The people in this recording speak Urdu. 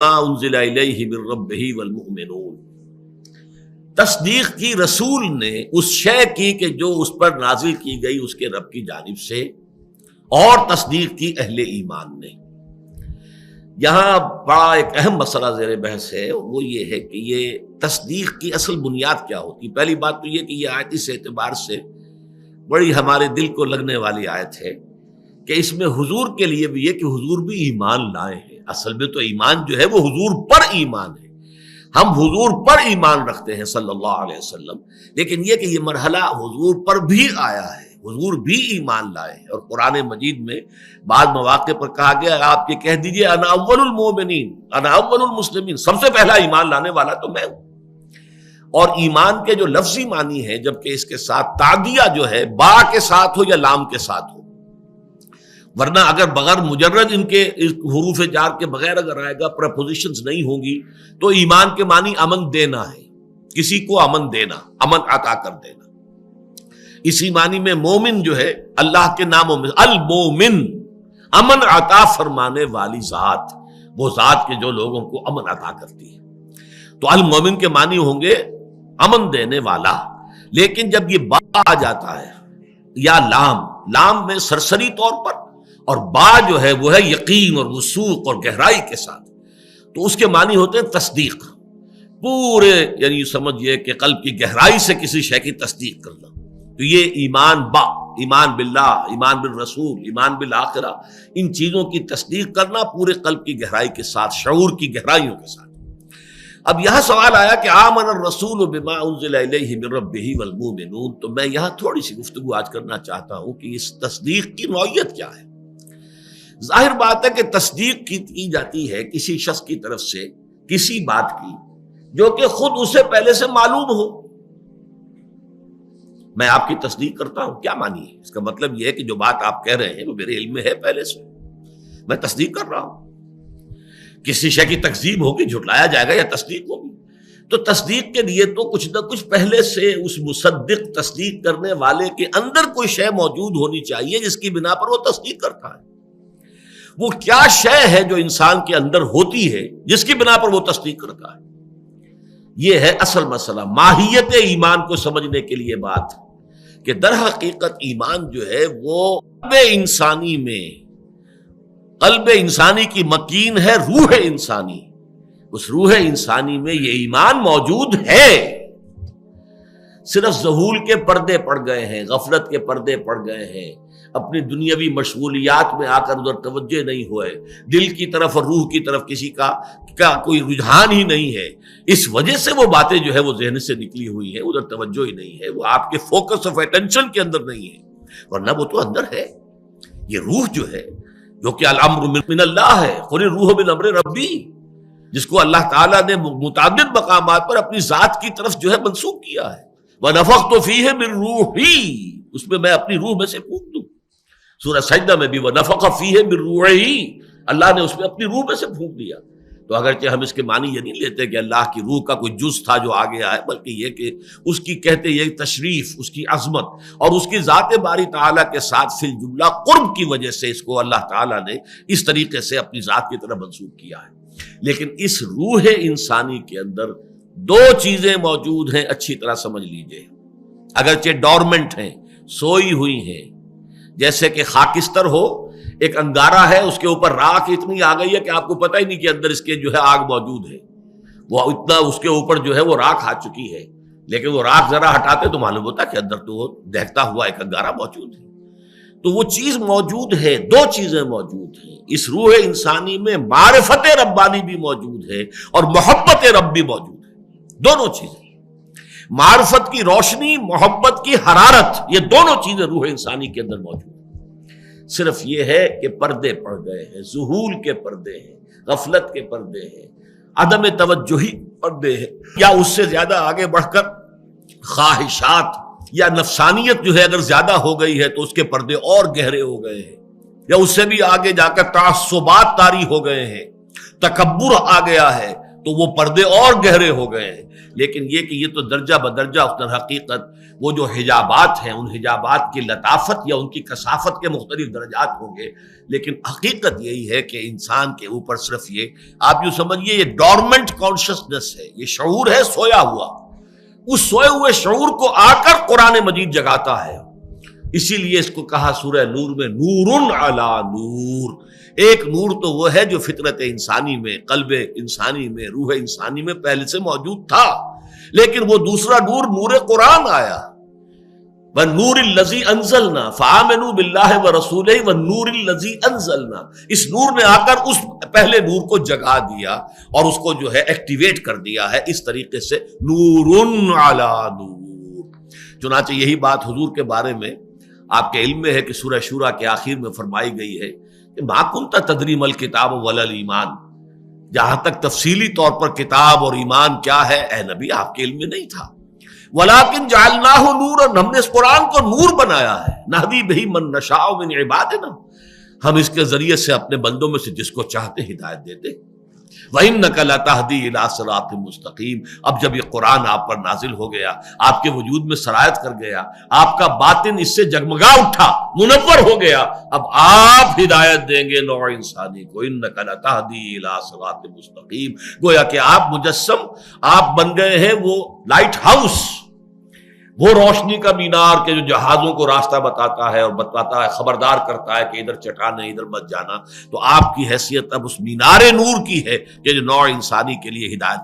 ما انزل الیہ من ربہ والمؤمنون، تصدیق کی رسول نے اس شے کی کہ جو اس پر نازل کی گئی اس کے رب کی جانب سے، اور تصدیق کی اہل ایمان نے۔ یہاں بڑا ایک اہم مسئلہ زیر بحث ہے، وہ یہ ہے کہ یہ تصدیق کی اصل بنیاد کیا ہوتی۔ پہلی بات تو یہ کہ یہ آیت اس اعتبار سے بڑی ہمارے دل کو لگنے والی آیت ہے کہ اس میں حضور کے لیے بھی یہ کہ حضور بھی ایمان لائے ہیں۔ اصل میں تو ایمان جو ہے وہ حضور پر ایمان ہے، ہم حضور پر ایمان رکھتے ہیں صلی اللہ علیہ وسلم، لیکن یہ کہ یہ مرحلہ حضور پر بھی آیا ہے، حضور بھی ایمان لائے ہیں۔ اور قرآن مجید میں بعض مواقع پر کہا گیا آپ یہ کہہ دیجئے انا اول المومنین انا اول المسلمین، سب سے پہلا ایمان لانے والا تو میں ہوں۔ اور ایمان کے جو لفظی معنی ہے، جبکہ اس کے ساتھ تعدیہ جو ہے با کے ساتھ ہو یا لام کے ساتھ ہو، ورنہ اگر بغیر مجرد ان کے حروف جار کے بغیر اگر آئے گا، پریپوزیشنز نہیں ہوں گی، تو ایمان کے معنی امن دینا ہے، کسی کو امن دینا، امن عطا کر دینا۔ اسی معنی میں مومن جو ہے اللہ کے ناموں میں المومن، امن عطا فرمانے والی ذات، وہ ذات کے جو لوگوں کو امن عطا کرتی ہے۔ تو المومن کے معنی ہوں گے امن دینے والا۔ لیکن جب یہ با آ جاتا ہے یا لام میں سرسری طور پر، اور با جو ہے وہ ہے یقین اور وثوق اور گہرائی کے ساتھ، تو اس کے معنی ہوتے ہیں تصدیق، پورے یعنی سمجھئے کہ قلب کی گہرائی سے کسی شے کی تصدیق کرنا۔ تو یہ ایمان با، ایمان باللہ، ایمان بالرسول، ایمان بالآخرہ، ان چیزوں کی تصدیق کرنا پورے قلب کی گہرائی کے ساتھ، شعور کی گہرائیوں کے ساتھ۔ اب یہاں سوال آیا کہ آمن الرسول بما انزل الیہ من ربہ والمؤمنون، تو میں یہاں تھوڑی سی گفتگو آج کرنا چاہتا ہوں کہ اس تصدیق کی نوعیت کیا ہے۔ ظاہر بات ہے کہ تصدیق کی جاتی ہے کسی شخص کی طرف سے کسی بات کی جو کہ خود اسے پہلے سے معلوم ہو۔ میں آپ کی تصدیق کرتا ہوں، کیا معنی ہے؟ اس کا مطلب یہ ہے کہ جو بات آپ کہہ رہے ہیں وہ میرے علم میں ہے پہلے سے، میں تصدیق کر رہا ہوں۔ کسی شے کی تکذیب ہوگی، جھٹلایا جائے گا، یا تصدیق ہوگی، تو تصدیق کے لیے تو کچھ نہ کچھ پہلے سے اس مصدق، تصدیق کرنے والے کے اندر کوئی شے موجود ہونی چاہیے جس کی بنا پر وہ تصدیق کرتا ہے۔ وہ کیا شے ہے جو انسان کے اندر ہوتی ہے جس کی بنا پر وہ تصدیق کرتا ہے؟ یہ ہے اصل مسئلہ، ماہیت ایمان کو سمجھنے کے لیے بات کہ در حقیقت ایمان جو ہے وہ قلب انسانی کی مکین ہے، روح انسانی، اس روح انسانی میں یہ ایمان موجود ہے، صرف ذہول کے پردے پڑ گئے ہیں، غفلت کے پردے پڑ گئے ہیں، اپنی دنیاوی مشغولیات میں آ کر ادھر توجہ نہیں ہوئے، دل کی طرف اور روح کی طرف کسی کا کوئی رجحان ہی نہیں ہے، اس وجہ سے وہ باتیں جو ہے وہ ذہن سے نکلی ہوئی ہیں، ادھر توجہ ہی نہیں ہے، وہ آپ کے فوکس آف اٹینشن کے اندر نہیں ہے، ورنہ وہ تو اندر ہے۔ یہ روح جو ہے، جو کہ الامر من اللہ ہے، قل الروح من امر ربی، جس کو اللہ تعالیٰ نے متعدد مقامات پر اپنی ذات کی طرف جو ہے منسوب کیا ہے، وَنَفَخْتُ فِيهِ مِن رُوحِي، اس میں میں اپنی روح میں سے پھونک دوں۔ سورہ سجدہ میں بھی وَنَفَخَ فِيهِ مِن رُوحِهِ، اللہ نے اس میں اپنی روح میں سے پھونک دیا۔ تو اگرچہ ہم اس کے معنی یہ نہیں لیتے کہ اللہ کی روح کا کوئی جز تھا جو آگے آئے، بلکہ یہ کہ اس کی کہتے یہ تشریف، اس کی عظمت اور اس کی ذات باری تعالیٰ کے ساتھ فی الجملہ قرب کی وجہ سے اس کو اللہ تعالیٰ نے اس طریقے سے اپنی ذات کی طرف منسوب کیا ہے۔ لیکن اس روح انسانی کے اندر دو چیزیں موجود ہیں، اچھی طرح سمجھ لیجئے، اگرچہ ڈورمنٹ ہیں، سوئی ہوئی ہیں، جیسے کہ خاکستر ہو، ایک انگارہ ہے، اس کے اوپر راکھ اتنی آ گئی ہے کہ آپ کو پتہ ہی نہیں کہ اندر اس کے جو ہے آگ موجود ہے، وہ اتنا اس کے اوپر جو ہے وہ راکھ آ چکی ہے، لیکن وہ راکھ ذرا ہٹاتے تو معلوم ہوتا کہ اندر تو وہ دہتا ہوا ایک انگارہ موجود ہے۔ تو وہ چیز موجود ہے، دو چیزیں موجود ہیں اس روح انسانی میں، معرفت ربانی بھی موجود ہے اور محبت رب بھی موجود ہے، دونوں چیزیں، معرفت کی روشنی، محبت کی حرارت، یہ دونوں چیزیں روح انسانی کے اندر موجود ہیں۔ صرف یہ ہے کہ پردے پڑ گئے ہیں، ذہول کے پردے ہیں، غفلت کے پردے ہیں، عدم توجہی پردے ہیں، یا اس سے زیادہ آگے بڑھ کر خواہشات یا نفسانیت جو ہے اگر زیادہ ہو گئی ہے تو اس کے پردے اور گہرے ہو گئے ہیں، یا اس سے بھی آگے جا کر تعصبات طاری ہو گئے ہیں، تکبر آ گیا ہے، تو وہ پردے اور گہرے ہو گئے ہیں۔ لیکن یہ کہ یہ تو درجہ بدرجہ اس در حقیقت وہ جو حجابات ہیں ان حجابات کی لطافت یا ان کی کثافت کے مختلف درجات ہوں گے، لیکن حقیقت یہی ہے کہ انسان کے اوپر صرف یہ آپ یوں سمجھیے یہ ڈورمنٹ کانشسنس ہے، یہ شعور ہے سویا ہوا، اس سوئے ہوئے شعور کو آ کر قرآن مجید جگاتا ہے۔ اسی لیے اس کو کہا سورہ نور میں نور علی نور۔ ایک نور تو وہ ہے جو فطرت انسانی میں، قلب انسانی میں، روح انسانی میں پہلے سے موجود تھا، لیکن وہ دوسرا نور نور قرآن آیا۔ وَالنُّورِ الَّذِي أَنزَلْنَا فَآمِنُوا بِاللَّهِ وَرَسُولِهِ وَالنُّورِ الَّذِي أَنزَلْنَا۔ اس نور نے آ کر اس پہلے نور کو جگا دیا اور اس کو جو ہے ایکٹیویٹ کر دیا ہے، اس طریقے سے نور علی نور۔ چنانچہ یہی بات حضور کے بارے میں آپ کے علم میں ہے کہ سورہ شورى کے آخر میں فرمائی گئی ہے کہ مَا كُنْتَ تَدْرِي مَا الْكِتَابُ وَلَا الْإِيمَانُ۔ جہاں تک تفصیلی طور پر کتاب اور ایمان کیا ہے اے نبی آپ کے علم میں نہیں تھا۔ وَلَٰكِنْ جَعَلْنَاهُ نُورًا، ہم نے اس قرآن کو نور بنایا ہے۔ نَهْدِي بِهِ مَن نَّشَاءُ مِنْ عِبَادِنَا، ہم اس کے ذریعے سے اپنے بندوں میں سے جس کو چاہتے ہدایت دیتے۔ وَإِنَّكَ لَتَهْدِي إِلَىٰ صِرَاطٍ مُّسْتَقِيمٍ۔ اب جب یہ قرآن آپ پر نازل ہو گیا، آپ کے وجود میں سرایت کر گیا، آپ کا باطن اس سے جگمگا اٹھا، منور ہو گیا، اب آپ ہدایت دیں گے نوع انسانی کو۔ إِنَّكَ لَتَهْدِي إِلَىٰ صِرَاطٍ مُّسْتَقِيمٍ، گویا کہ آپ مجسم، آپ بن گئے ہیں وہ لائٹ ہاؤس، وہ روشنی کا مینار کے جو جہازوں کو راستہ بتاتا ہے اور بتاتا ہے، خبردار کرتا ہے کہ ادھر چٹان ہے ادھر مت جانا۔ تو آپ کی حیثیت اب اس مینار نور کی ہے کہ جو نوع انسانی کے لیے ہدایت